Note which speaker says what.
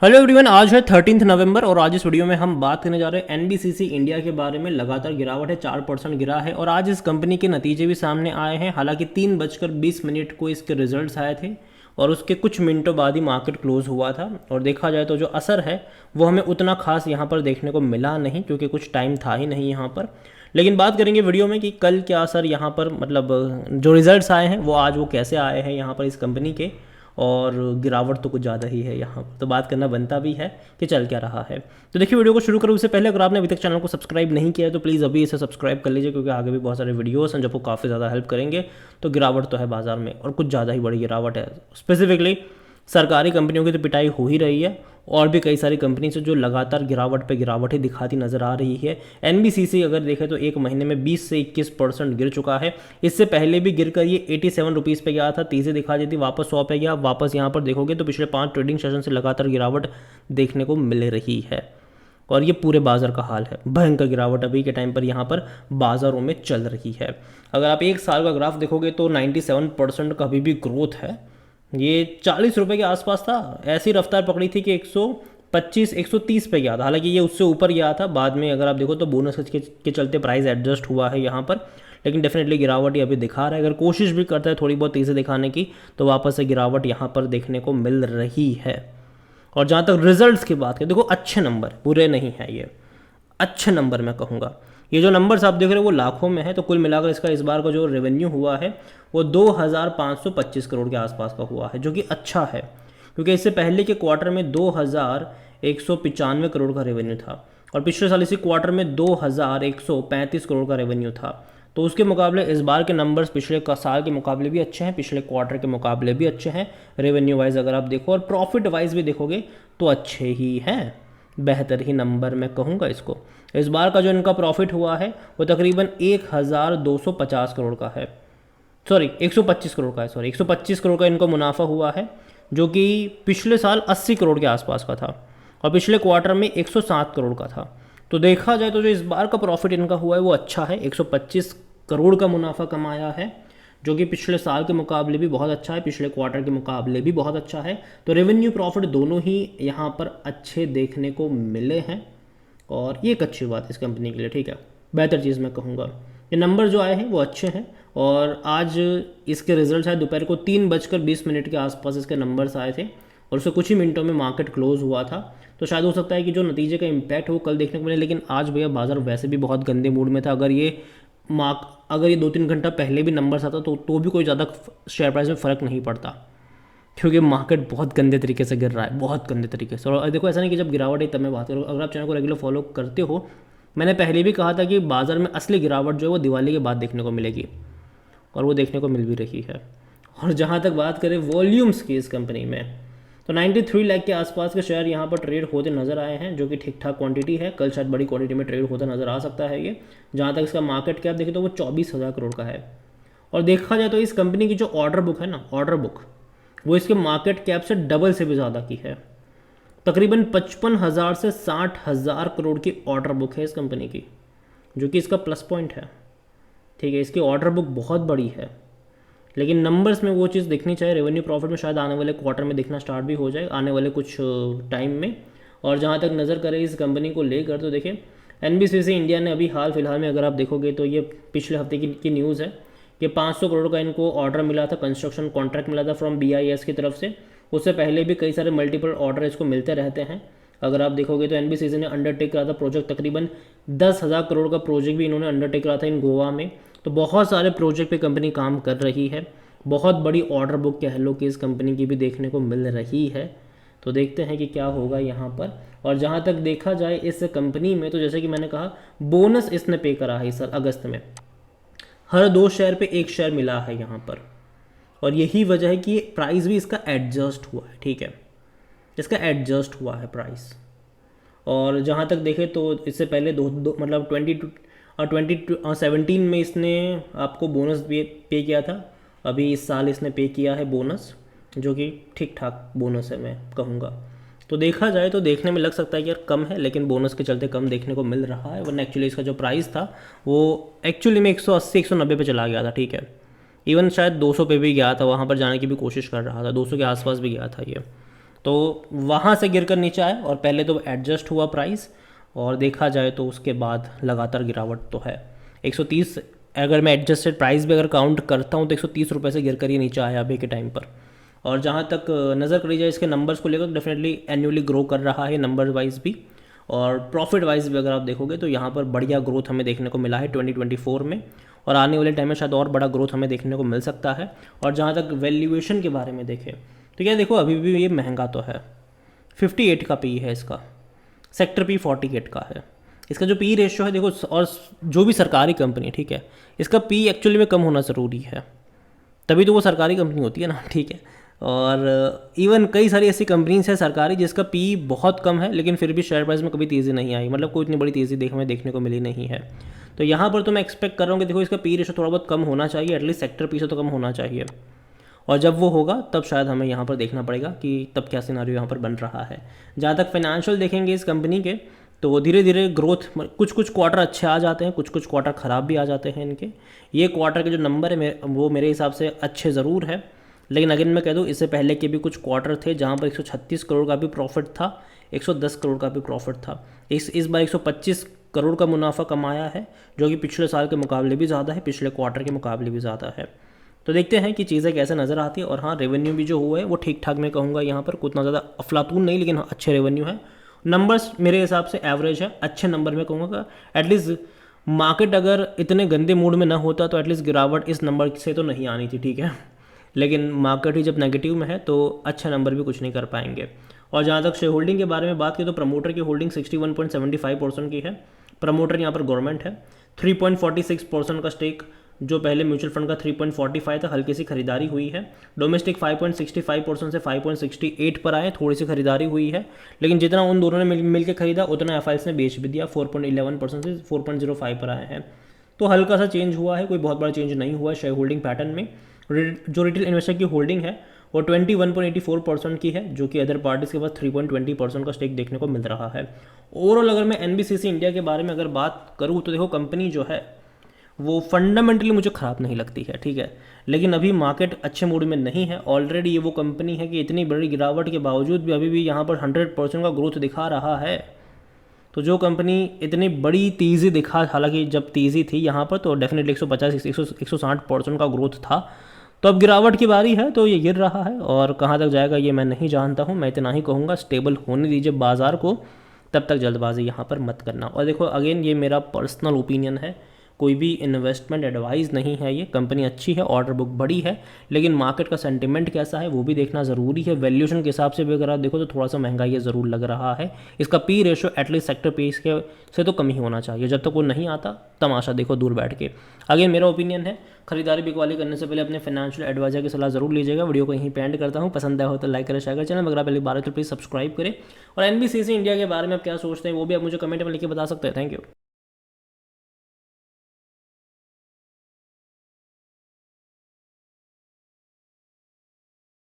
Speaker 1: Hello everyone, आज है 13 नवंबर और आज इस वीडियो में हम बात करने जा रहे हैं एनबीसीसी इंडिया के बारे में। लगातार गिरावट है, 4% गिरा है और आज इस कंपनी के नतीजे भी सामने आए हैं। हालांकि 3:20 को इसके रिजल्ट्स आए थे और उसके कुछ मिनटों बाद ही मार्केट क्लोज हुआ था। और देखा जाए तो जो असर है वो हमें उतना खास यहाँ पर देखने को मिला नहीं, क्योंकि कुछ टाइम था ही नहीं यहाँ पर। लेकिन बात करेंगे वीडियो में कि कल क्या असर यहाँ पर, मतलब जो रिजल्ट्स आए हैं वो आज वो कैसे आए हैं यहाँ पर इस कंपनी के। और गिरावट तो कुछ ज़्यादा ही है यहाँ पर, तो बात करना बनता भी है कि चल क्या रहा है। तो देखिए, वीडियो को शुरू करूँ उससे पहले अगर आपने अभी तक चैनल को सब्सक्राइब नहीं किया है तो प्लीज़ अभी इसे सब्सक्राइब कर लीजिए, क्योंकि आगे भी बहुत सारे वीडियोस हैं जो आपको काफ़ी ज़्यादा हेल्प करेंगे। तो गिरावट तो है बाजार में और कुछ ज़्यादा ही बड़ी गिरावट है। स्पेसिफिकली सरकारी कंपनियों की तो पिटाई हो ही रही है और भी कई सारी कंपनी से जो लगातार गिरावट पे गिरावट ही दिखाती नज़र आ रही है। एनबीसीसी अगर देखें तो एक महीने में 20 से 21% गिर चुका है। इससे पहले भी गिर कर ये 87 रुपीज़ पे गया था, तेज़ी दिखा दी थी, वापस 100 पे गया। वापस यहाँ पर देखोगे तो पिछले 5 ट्रेडिंग सेशन से लगातार गिरावट देखने को मिल रही है और ये पूरे बाजार का हाल है। भयंकर गिरावट अभी के टाइम पर यहाँ पर बाजारों में चल रही है। अगर आप एक साल का ग्राफ देखोगे तो 97% का अभी भी ग्रोथ है। ये 40 रुपये के आसपास था, ऐसी रफ्तार पकड़ी थी कि 125 130 पे गया था। हालांकि ये उससे ऊपर गया था बाद में, अगर आप देखो तो बोनस के चलते प्राइस एडजस्ट हुआ है यहाँ पर। लेकिन डेफिनेटली गिरावट ये अभी दिखा रहा है। अगर कोशिश भी करता है थोड़ी बहुत तेज़ी दिखाने की तो वापस से गिरावट यहाँ पर देखने को मिल रही है। और जहाँ तक रिजल्ट्स की बात करें, देखो अच्छे नंबर, बुरे नहीं हैं ये, अच्छे नंबर मैं कहूँगा। ये जो नंबर्स आप देख रहे हो वो लाखों में है। तो कुल मिलाकर इसका इस बार का जो रेवेन्यू हुआ है वो 2525 करोड़ के आसपास का हुआ है, जो कि अच्छा है, क्योंकि इससे पहले के क्वार्टर में 2195 करोड़ का रेवेन्यू था और पिछले साल इसी क्वार्टर में 2135 करोड़ का रेवेन्यू था। तो उसके मुकाबले इस बार के नंबर्स पिछले साल के मुकाबले भी अच्छे हैं, पिछले क्वार्टर के मुकाबले भी अच्छे हैं रेवेन्यू वाइज अगर आप देखो, और प्रॉफिट वाइज भी देखोगे तो अच्छे ही हैं, बेहतर ही नंबर मैं कहूँगा इसको। इस बार का जो इनका प्रॉफिट हुआ है वो तकरीबन 1250 करोड़ का है, सॉरी 125 करोड़ का है, सॉरी 125 करोड़ का इनको मुनाफा हुआ है, जो कि पिछले साल 80 करोड़ के आसपास का था और पिछले क्वार्टर में 107 करोड़ का था। तो देखा जाए तो जो इस बार का प्रॉफिट इनका हुआ है वो अच्छा है, 125 करोड़ का मुनाफा कमाया है, जो कि पिछले साल के मुकाबले भी बहुत अच्छा है, पिछले क्वार्टर के मुकाबले भी बहुत अच्छा है। तो रेवेन्यू प्रॉफिट दोनों ही यहाँ पर अच्छे देखने को मिले हैं और ये एक अच्छी बात है इस कंपनी के लिए, ठीक है, बेहतर चीज़ मैं कहूँगा। ये नंबर जो आए हैं वो अच्छे हैं और आज इसके रिजल्ट आए दोपहर को 3:20 के आसपास इसके नंबर्स आए थे और उससे कुछ ही मिनटों में मार्केट क्लोज हुआ था। तो शायद हो सकता है कि जो नतीजे का इम्पैक्ट हो कल देखने को मिले, लेकिन आज भैया बाजार वैसे भी बहुत गंदे मूड में था। अगर ये 2-3 घंटा पहले भी नंबर्स आता तो भी कोई ज़्यादा शेयर प्राइस में फ़र्क नहीं पड़ता, क्योंकि मार्केट बहुत गंदे तरीके से गिर रहा है, बहुत गंदे तरीके से। और देखो ऐसा नहीं कि जब गिरावट है तब मैं बात करूँ, अगर आप चैनल को रेगुलर फॉलो करते हो, मैंने पहले भी कहा था कि बाज़ार में असली गिरावट जो है वो दिवाली के बाद देखने को मिलेगी और वो देखने को मिल भी रही है। और जहाँ तक बात करें वॉल्यूम्स की इस कंपनी में, तो 93 लाख के आसपास के शेयर यहाँ पर ट्रेड होते नज़र आए हैं, जो कि ठीक ठाक क्वांटिटी है। कल शायद बड़ी क्वांटिटी में ट्रेड होता नज़र आ सकता है ये। जहाँ तक इसका मार्केट कैप देखें तो वो 24,000 करोड़ का है। और देखा जाए तो इस कंपनी की जो ऑर्डर बुक है ना, ऑर्डर बुक वो इसके मार्केट कैप से डबल से भी ज़्यादा की है। तकरीबन 55,000 से 60,000 करोड़ की ऑर्डर बुक है इस कंपनी की, जो कि इसका प्लस पॉइंट है, ठीक है। इसकी ऑर्डर बुक बहुत बड़ी है, लेकिन नंबर्स में वो चीज़ दिखनी चाहिए। रेवेन्यू प्रॉफिट में शायद आने वाले क्वार्टर में दिखना स्टार्ट भी हो जाए, आने वाले कुछ टाइम में। और जहाँ तक नज़र करें इस कंपनी को लेकर, तो देखिए एनबीसीसी इंडिया ने अभी हाल फिलहाल में अगर आप देखोगे तो ये पिछले हफ्ते की न्यूज़ है कि 500 करोड़ का इनको ऑर्डर मिला था, कंस्ट्रक्शन कॉन्ट्रैक्ट मिला था फ्रॉम BIS की तरफ से। उससे पहले भी कई सारे मल्टीपल ऑर्डर इसको मिलते रहते हैं। अगर आप देखोगे तो एनबीसीसी ने अंडरटेक करा था प्रोजेक्ट, तकरीबन 10,000 करोड़ का प्रोजेक्ट भी इन्होंने अंडरटेक करा था इन गोवा में। तो बहुत सारे प्रोजेक्ट पे कंपनी काम कर रही है, बहुत बड़ी ऑर्डर बुक कह लो कि इस कंपनी की भी देखने को मिल रही है। तो देखते हैं कि क्या होगा यहाँ पर। और जहाँ तक देखा जाए इस कंपनी में, तो जैसे कि मैंने कहा बोनस इसने पे करा है इस साल अगस्त में, हर 2 शेयर पे 1 शेयर मिला है यहाँ पर। और यही वजह है कि प्राइस भी इसका एडजस्ट हुआ है, ठीक है, इसका एडजस्ट हुआ है प्राइस। और जहाँ तक देखें तो इससे पहले मतलब 2017 में इसने आपको बोनस पे किया था, अभी इस साल इसने पे किया है बोनस, जो कि ठीक ठाक बोनस है मैं कहूँगा। तो देखा जाए तो देखने में लग सकता है कि यार कम है, लेकिन बोनस के चलते कम देखने को मिल रहा है, वरना एक्चुअली इसका जो प्राइस था वो एक्चुअली में 180-190 पे चला गया था, ठीक है। इवन शायद 200 पे भी गया था, वहाँ पर जाने की भी कोशिश कर रहा था, 200 के आसपास भी गया था ये। तो वहाँ से गिर कर नीचे आया और पहले तो एडजस्ट हुआ प्राइस, और देखा जाए तो उसके बाद लगातार गिरावट तो है। 130, अगर मैं एडजस्टेड प्राइस भी अगर काउंट करता हूँ तो 130 रुपये से गिर कर ये नीचे आया अभी के टाइम पर। और जहाँ तक नज़र करी जाए इसके नंबर्स को लेकर, तो डेफिनेटली एनुअली ग्रो कर रहा है नंबर वाइज भी, और प्रॉफिट वाइज भी अगर आप देखोगे तो यहाँ पर बढ़िया ग्रोथ हमें देखने को मिला है 2024 में, और आने वाले टाइम में शायद और बड़ा ग्रोथ हमें देखने को मिल सकता है। और जहाँ तक वैल्यूएशन के बारे में देखें तो क्या देखो, अभी भी ये महंगा तो है, 58 का पी है इसका, सेक्टर पी 48 का है। इसका जो पी रेशियो है देखो, और जो भी सरकारी कंपनी, ठीक है, इसका पी एक्चुअली में कम होना ज़रूरी है, तभी तो वो सरकारी कंपनी होती है ना, ठीक है। और इवन कई सारी ऐसी कंपनीज है सरकारी जिसका पी बहुत कम है, लेकिन फिर भी शेयर प्राइस में कभी तेज़ी नहीं आई, मतलब कोई इतनी बड़ी तेज़ी देखने को मिली नहीं है। तो यहाँ पर तो मैं एक्सपेक्ट कर रहा हूँ कि देखो इसका पी रेशो थोड़ा बहुत कम होना चाहिए, एटलीस्ट सेक्टर पी से तो कम होना चाहिए, और जब वो होगा तब शायद हमें यहाँ पर देखना पड़ेगा कि तब क्या सिनारियो यहाँ पर बन रहा है। जहाँ तक फाइनेंशियल देखेंगे इस कंपनी के, तो धीरे धीरे ग्रोथ, कुछ कुछ क्वार्टर अच्छे आ जाते हैं, कुछ कुछ क्वार्टर ख़राब भी आ जाते हैं इनके। ये क्वार्टर के जो नंबर है वो मेरे हिसाब से अच्छे ज़रूर है, लेकिन अगेन मैं कह दूँ इससे पहले के भी कुछ क्वार्टर थे जहाँ पर 136 करोड़ का भी प्रॉफिट था, 110 करोड़ का भी प्रॉफिट था। इस बार 125 करोड़ का मुनाफा कमाया है, जो कि पिछले साल के मुकाबले भी ज़्यादा है, पिछले क्वार्टर के मुकाबले भी ज़्यादा है। तो देखते हैं कि चीज़ें कैसे नज़र आती है। और हाँ, रेवेन्यू भी जो हुआ है वो ठीक ठाक मैं कहूँगा, यहाँ पर उतना ज़्यादा अफलातून नहीं, लेकिन अच्छे रेवेन्यू है। नंबर्स मेरे हिसाब से एवरेज है, अच्छे नंबर में कहूँगा। एटलीस्ट मार्केट अगर इतने गंदे मूड में ना होता तो एटलीस्ट गिरावट इस नंबर से तो नहीं आनी थी, ठीक है, लेकिन मार्केट ही जब नेगेटिव में है तो अच्छे नंबर भी कुछ नहीं कर पाएंगे। और जहाँ तक शेयर होल्डिंग के बारे में बात की तो प्रमोटर की होल्डिंग 61.75% की है। प्रमोटर यहाँ पर गवर्नमेंट है। 3.46% का स्टेक, जो पहले म्यूचुअल फंड का 3.45 था, हल्की सी खरीदारी हुई है। डोमेस्टिक 5.65% से 5.68 पर आए, थोड़ी सी खरीदारी हुई है, लेकिन जितना उन दोनों ने मिल के खरीदा उतना एफआईएस ने बेच भी दिया, 4.11% से 4.05 पर आए हैं। तो हल्का सा चेंज हुआ है, कोई बहुत बड़ा चेंज नहीं हुआ है शेयर होल्डिंग पैटर्न में। जो रिटेल इन्वेस्टर की होल्डिंग है वो 21.84% की है, जो कि अदर पार्टीज़ के पास 3.20% का स्टेक देखने को मिल रहा है। ओवरऑल अगर मैं एनबीसीसी इंडिया के बारे में अगर बात करूँ तो देखो, कंपनी जो है वो फंडामेंटली मुझे ख़राब नहीं लगती है, ठीक है, लेकिन अभी मार्केट अच्छे मूड में नहीं है। ऑलरेडी ये वो कंपनी है कि इतनी बड़ी गिरावट के बावजूद भी अभी भी यहाँ पर 100% का ग्रोथ दिखा रहा है। तो जो कंपनी इतनी बड़ी तेज़ी दिखा, हालांकि जब तेज़ी थी यहाँ पर तो डेफिनेटली 150-160% का ग्रोथ था, तो अब गिरावट की बारी है तो ये गिर रहा है, और कहाँ तक जाएगा ये मैं नहीं जानता हूँ। मैं इतना ही कहूँगा, स्टेबल होने दीजिए बाज़ार को, तब तक जल्दबाजी यहाँ पर मत करना। और देखो अगेन, ये मेरा पर्सनल ओपिनियन है, कोई भी इन्वेस्टमेंट एडवाइस नहीं है। ये कंपनी अच्छी है, ऑर्डर बुक बड़ी है, लेकिन मार्केट का सेंटिमेंट कैसा है वो भी देखना ज़रूरी है। वैल्यूएशन के हिसाब से भी अगर आप देखो तो थोड़ा सा महंगा ये ज़रूर लग रहा है। इसका P ratio at least sector P के से तो कम ही होना चाहिए। जब तक वो नहीं आता तमाशा देखो दूर बैठ के। अगेन मेरा ओपिनियन है, खरीदारी बिकवाली करने से पहले अपने फाइनेंशियल एडवाइजर की सलाह जरूर लीजिएगा। वीडियो को यहीं पे एंड करता हूँ। पसंद आया हो तो लाइक करें, शेयर करें। चैनल अगर आप पहली बार तो प्लीज़ सब्सक्राइब करें। और एनबीसीसी इंडिया के बारे में आप क्या सोचते हैं वो भी आप मुझे कमेंट में लिख के बता सकते हैं। Thank you.